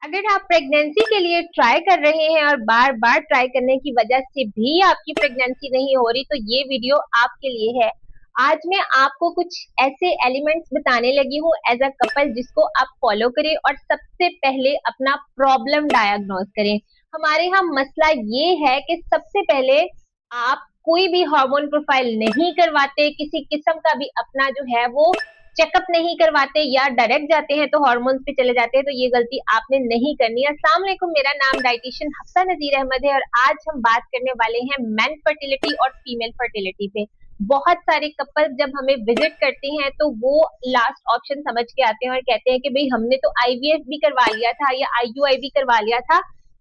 अगर आप प्रेगनेंसी के लिए ट्राई कर रहे हैं और बार बार ट्राई करने की वजह से भी आपकी प्रेगनेंसी नहीं हो रही, तो ये वीडियो आपके लिए है। आज मैं आपको कुछ ऐसे एलिमेंट्स बताने लगी हूँ एज अ कपल, जिसको आप फॉलो करें और सबसे पहले अपना प्रॉब्लम डायग्नोज करें। हमारे यहाँ मसला ये है कि सबसे पहले आप कोई भी हार्मोन प्रोफाइल नहीं करवाते, किसी किस्म का भी अपना जो है वो चेकअप नहीं करवाते या डायरेक्ट जाते हैं तो हार्मोन्स पे चले जाते हैं। तो ये गलती आपने नहीं करनी है। अस्सलाम वालेकुम, मेरा नाम डाइटिशियन हफ्सा नजीर अहमद है और आज हम बात करने वाले हैं मेन फर्टिलिटी और फीमेल फर्टिलिटी पे। बहुत सारे कपल जब हमें विजिट करते हैं तो वो लास्ट ऑप्शन समझ के आते हैं और कहते हैं कि भाई हमने तो आईवीएफ भी करवा लिया था या आईयूआई भी करवा लिया था,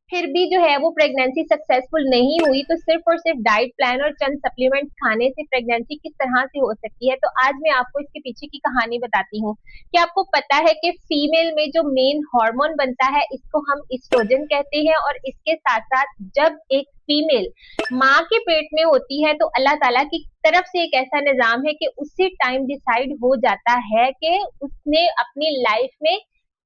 फिर भी जो है वो प्रेगनेंसी सक्सेसफुल नहीं हुई। तो सिर्फ और सिर्फ डाइट प्लान और चंद सप्लीमेंट्स खाने से प्रेगनेंसी किस तरह से हो सकती है, तो आज मैं आपको इसके पीछे की कहानी बताती हूँ। कि आपको पता है कि फीमेल में जो मेन हार्मोन बनता है इसको हम एस्ट्रोजन कहते हैं, और इसके साथ साथ जब एक फीमेल माँ के पेट में होती है तो अल्लाह ताला की तरफ से एक ऐसा निजाम है कि उसी टाइम डिसाइड हो जाता है कि उसने अपनी लाइफ में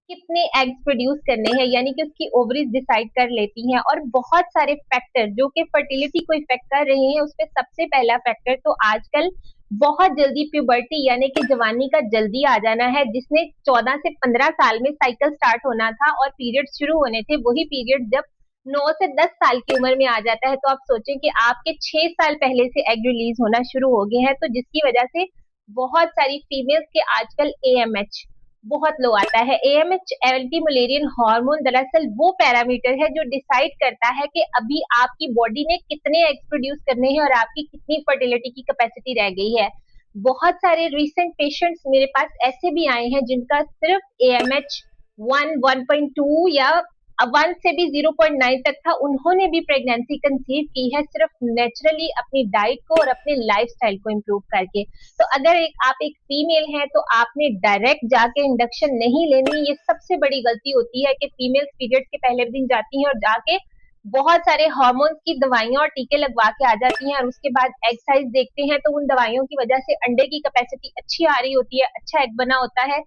कितने एग्स प्रोड्यूस करने हैं, यानी कि उसकी ओवरीज डिसाइड कर लेती हैं। और बहुत सारे फैक्टर जो कि फर्टिलिटी को इफेक्ट कर रहे हैं, उसमें सबसे पहला फैक्टर तो आजकल बहुत जल्दी प्यूबर्टी यानी कि जवानी का जल्दी आ जाना है। जिसने 14 से 15 साल में साइकिल स्टार्ट होना था और पीरियड शुरू होने थे, वही पीरियड जब 9 से 10 साल की उम्र में आ जाता है, तो आप सोचें कि आपके 6 साल पहले से एग रिलीज होना शुरू हो गए हैं। तो जिसकी वजह से बहुत सारी फीमेल्स के आजकल एएमएच बहुत लो आता है। एएमएच एंटी मलेरियन हार्मोन दरअसल वो पैरामीटर है जो डिसाइड करता है कि अभी आपकी बॉडी ने कितने एग्स प्रोड्यूस करने हैं और आपकी कितनी फर्टिलिटी की कैपेसिटी रह गई है। बहुत सारे रिसेंट पेशेंट्स मेरे पास ऐसे भी आए हैं जिनका सिर्फ एएमएच 1.2 या 1 से भी 0.9 तक था। उन्होंने भी प्रेगनेंसी कंसीव की है सिर्फ नेचुरली अपनी डाइट को और अपने लाइफस्टाइल को इम्प्रूव करके। तो अगर आप एक फीमेल हैं तो आपने डायरेक्ट जाके इंडक्शन नहीं लेनी। ये सबसे बड़ी गलती होती है कि फीमेल पीरियड्स के पहले दिन जाती हैं और जाके बहुत सारे हार्मोन्स की दवाइयां और टीके लगवा के आ जाती हैं, और उसके बाद एग साइज देखते हैं तो उन दवाइयों की वजह से अंडे की कैपेसिटी अच्छी आ रही होती है, अच्छा एग बना होता है,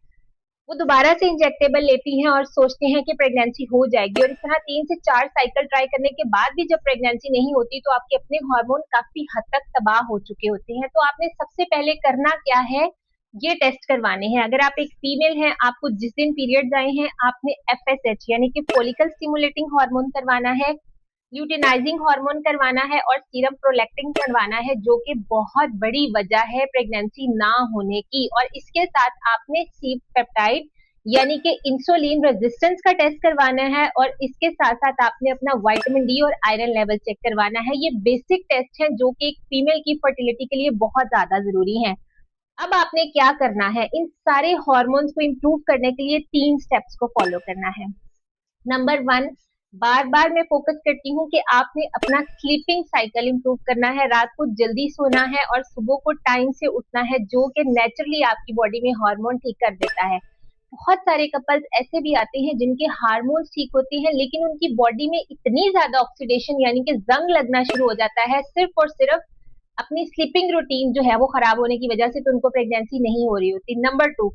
वो दोबारा से इंजेक्टेबल लेती हैं और सोचते हैं कि प्रेगनेंसी हो जाएगी। और इस तरह 3 से 4 साइकिल ट्राई करने के बाद भी जब प्रेगनेंसी नहीं होती तो आपके अपने हार्मोन काफी हद तक तबाह हो चुके होते हैं। तो आपने सबसे पहले करना क्या है, ये टेस्ट करवाने हैं। अगर आप एक फीमेल हैं, आपको जिस दिन पीरियड्स आए हैं आपने एफएसएच यानी कि फॉलिकल स्टिमुलेटिंग हार्मोन करवाना है, ल्यूटिनाइजिंग हार्मोन करवाना है और सीरम प्रोलैक्टिन करवाना है, जो कि बहुत बड़ी वजह है प्रेगनेंसी ना होने की। और इसके साथ आपने सी पेप्टाइड यानी कि इंसुलिन रेजिस्टेंस का टेस्ट करवाना है, और इसके साथ साथ आपने अपना विटामिन डी और आयरन लेवल चेक करवाना है। ये बेसिक टेस्ट है जो कि एक फीमेल की फर्टिलिटी के लिए बहुत ज्यादा जरूरी है। अब आपने क्या करना है, इन सारे हॉर्मोन्स को इम्प्रूव करने के लिए 3 स्टेप्स को फॉलो करना है। नंबर 1, बार बार मैं फोकस करती हूँ कि आपने अपना स्लीपिंग साइकिल इंप्रूव करना है। रात को जल्दी सोना है और सुबह को टाइम से उठना है, जो कि नेचुरली आपकी बॉडी में हार्मोन ठीक कर देता है। बहुत सारे कपल्स ऐसे भी आते हैं जिनके हार्मोन्स ठीक होते हैं लेकिन उनकी बॉडी में इतनी ज्यादा ऑक्सीडेशन यानी कि जंग लगना शुरू हो जाता है सिर्फ और सिर्फ अपनी स्लीपिंग रूटीन जो है वो खराब होने की वजह से, तो उनको प्रेगनेंसी नहीं हो रही होती। नंबर 2,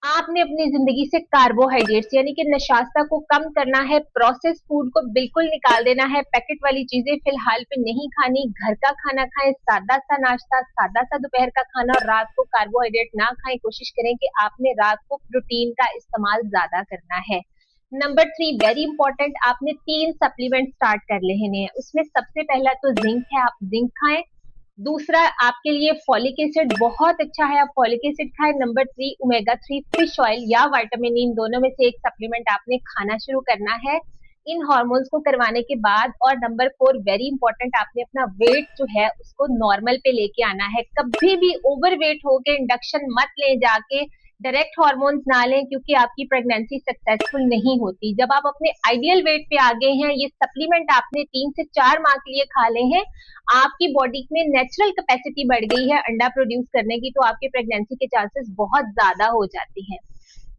आपने अपनी जिंदगी से कार्बोहाइड्रेट्स यानी कि नशास्ता को कम करना है, प्रोसेस फूड को बिल्कुल निकाल देना है, पैकेट वाली चीजें फिलहाल पे नहीं खानी, घर का खाना खाएं, सादा सा नाश्ता, सादा सा दोपहर का खाना, और रात को कार्बोहाइड्रेट ना खाएं। कोशिश करें कि आपने रात को प्रोटीन का इस्तेमाल ज्यादा करना है। नंबर 3, वेरी इंपॉर्टेंट, आपने 3 सप्लीमेंट स्टार्ट कर लेने हैं। उसमें सबसे पहला तो जिंक है, आप जिंक खाएं। दूसरा आपके लिए फॉलिक एसिड बहुत अच्छा है, आप फॉलिक एसिड खाएं। नंबर 3, ओमेगा 3 फिश ऑयल या विटामिन, इन दोनों में से एक सप्लीमेंट आपने खाना शुरू करना है इन हॉर्मोन्स को करवाने के बाद। और नंबर 4, वेरी इंपॉर्टेंट, आपने अपना वेट जो है उसको नॉर्मल पे लेके आना है। कभी भी ओवर वेट होके इंडक्शन मत ले जाके, डायरेक्ट हार्मोन्स ना लें, क्योंकि आपकी प्रेगनेंसी सक्सेसफुल नहीं होती। जब आप अपने आइडियल वेट पे आ गए हैं, ये सप्लीमेंट आपने 3 से 4 माह के लिए खा ले हैं, आपकी बॉडी में नेचुरल कैपेसिटी बढ़ गई है अंडा प्रोड्यूस करने की, तो आपके प्रेगनेंसी के चांसेस बहुत ज्यादा हो जाती हैं।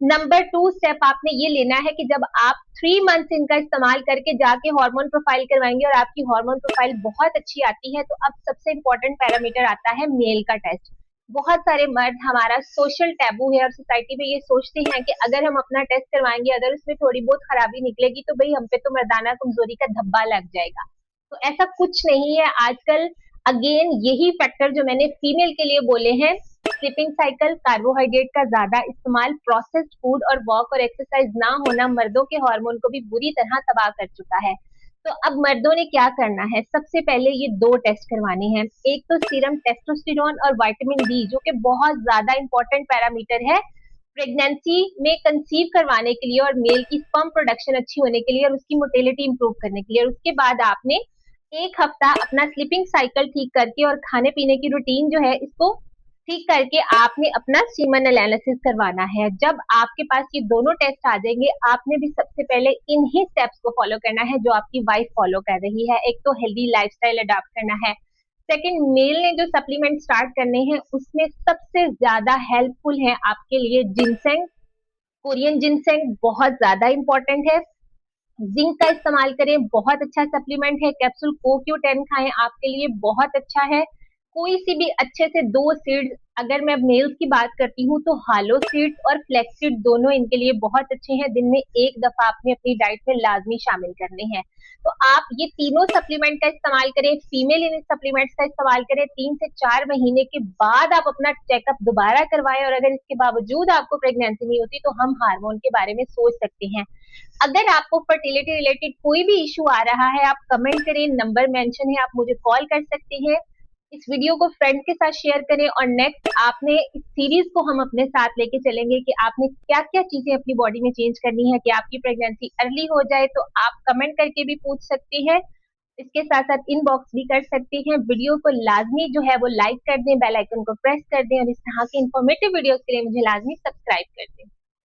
नंबर 2 स्टेप आपने ये लेना है कि जब आप 3 मंथ्स इनका इस्तेमाल करके जाके हार्मोन प्रोफाइल करवाएंगे और आपकी हार्मोन प्रोफाइल बहुत अच्छी आती है, तो अब सबसे इंपॉर्टेंट पैरामीटर आता है मेल का टेस्ट। बहुत सारे मर्द, हमारा सोशल टैबू है और सोसाइटी में ये सोचते हैं कि अगर हम अपना टेस्ट करवाएंगे, अगर उसमें थोड़ी बहुत खराबी निकलेगी तो भाई हम पे तो मर्दाना कमजोरी का धब्बा लग जाएगा। तो ऐसा कुछ नहीं है आजकल। अगेन यही फैक्टर जो मैंने फीमेल के लिए बोले हैं, स्लीपिंग साइकिल, कार्बोहाइड्रेट का ज्यादा इस्तेमाल, प्रोसेस्ड फूड और वॉक और एक्सरसाइज ना होना मर्दों के हार्मोन को भी बुरी तरह तबाह कर चुका है। तो अब मर्दों ने क्या करना है, सबसे पहले ये दो टेस्ट करवाने हैं। एक तो सीरम टेस्टोस्टेरोन और विटामिन डी, जो कि बहुत ज्यादा इंपॉर्टेंट पैरामीटर है प्रेगनेंसी में कंसीव करवाने के लिए और मेल की स्पर्म प्रोडक्शन अच्छी होने के लिए और उसकी मोटिलिटी इंप्रूव करने के लिए। और उसके बाद आपने एक हफ्ता अपना स्लीपिंग साइकिल ठीक करके और खाने पीने की रूटीन जो है इसको ठीक करके आपने अपना सीमन एनालिसिस करवाना है। जब आपके पास ये दोनों टेस्ट आ जाएंगे, आपने भी सबसे पहले इन्हीं स्टेप्स को फॉलो करना है जो आपकी वाइफ फॉलो कर रही है। एक तो हेल्दी लाइफस्टाइल अडॉप्ट करना है। सेकंड, मेल ने जो सप्लीमेंट स्टार्ट करने हैं उसमें सबसे ज्यादा हेल्पफुल है आपके लिए जिनसेंग, कोरियन जिनसेंग बहुत ज्यादा इंपॉर्टेंट है। जिंक का इस्तेमाल करें, बहुत अच्छा सप्लीमेंट है। कैप्सूल CoQ10 खाएं, आपके लिए बहुत अच्छा है। कोई सी भी अच्छे से दो सीड्स, अगर मैं मेल्स की बात करती हूँ तो हालो सीड्स और फ्लेक्स सीड दोनों इनके लिए बहुत अच्छे हैं। दिन में एक दफा आपने अपनी डाइट में लाजमी शामिल करने हैं। तो आप ये तीनों सप्लीमेंट का इस्तेमाल करें, फीमेल इन सप्लीमेंट्स का इस्तेमाल करें। 3 से 4 महीने के बाद आप अपना चेकअप दोबारा करवाएं और अगर इसके बावजूद आपको प्रेगनेंसी नहीं होती तो हम हार्मोन के बारे में सोच सकते हैं। अगर आपको फर्टिलिटी रिलेटेड कोई भी इशू आ रहा है, आप कमेंट करें, नंबर मेंशन है, आप मुझे कॉल कर सकते हैं। इस वीडियो को फ्रेंड के साथ शेयर करें और नेक्स्ट आपने इस सीरीज को हम अपने साथ लेके चलेंगे कि आपने क्या क्या चीजें अपनी बॉडी में चेंज करनी है कि आपकी प्रेगनेंसी अर्ली हो जाए। तो आप कमेंट करके भी पूछ सकते हैं, इसके साथ साथ इनबॉक्स भी कर सकते हैं। वीडियो को लाजमी जो है वो लाइक कर दें, बेल आइकन को प्रेस कर दें और इस तरह के इंफॉर्मेटिव वीडियोस के लिए मुझे लाजमी सब्सक्राइब कर दें।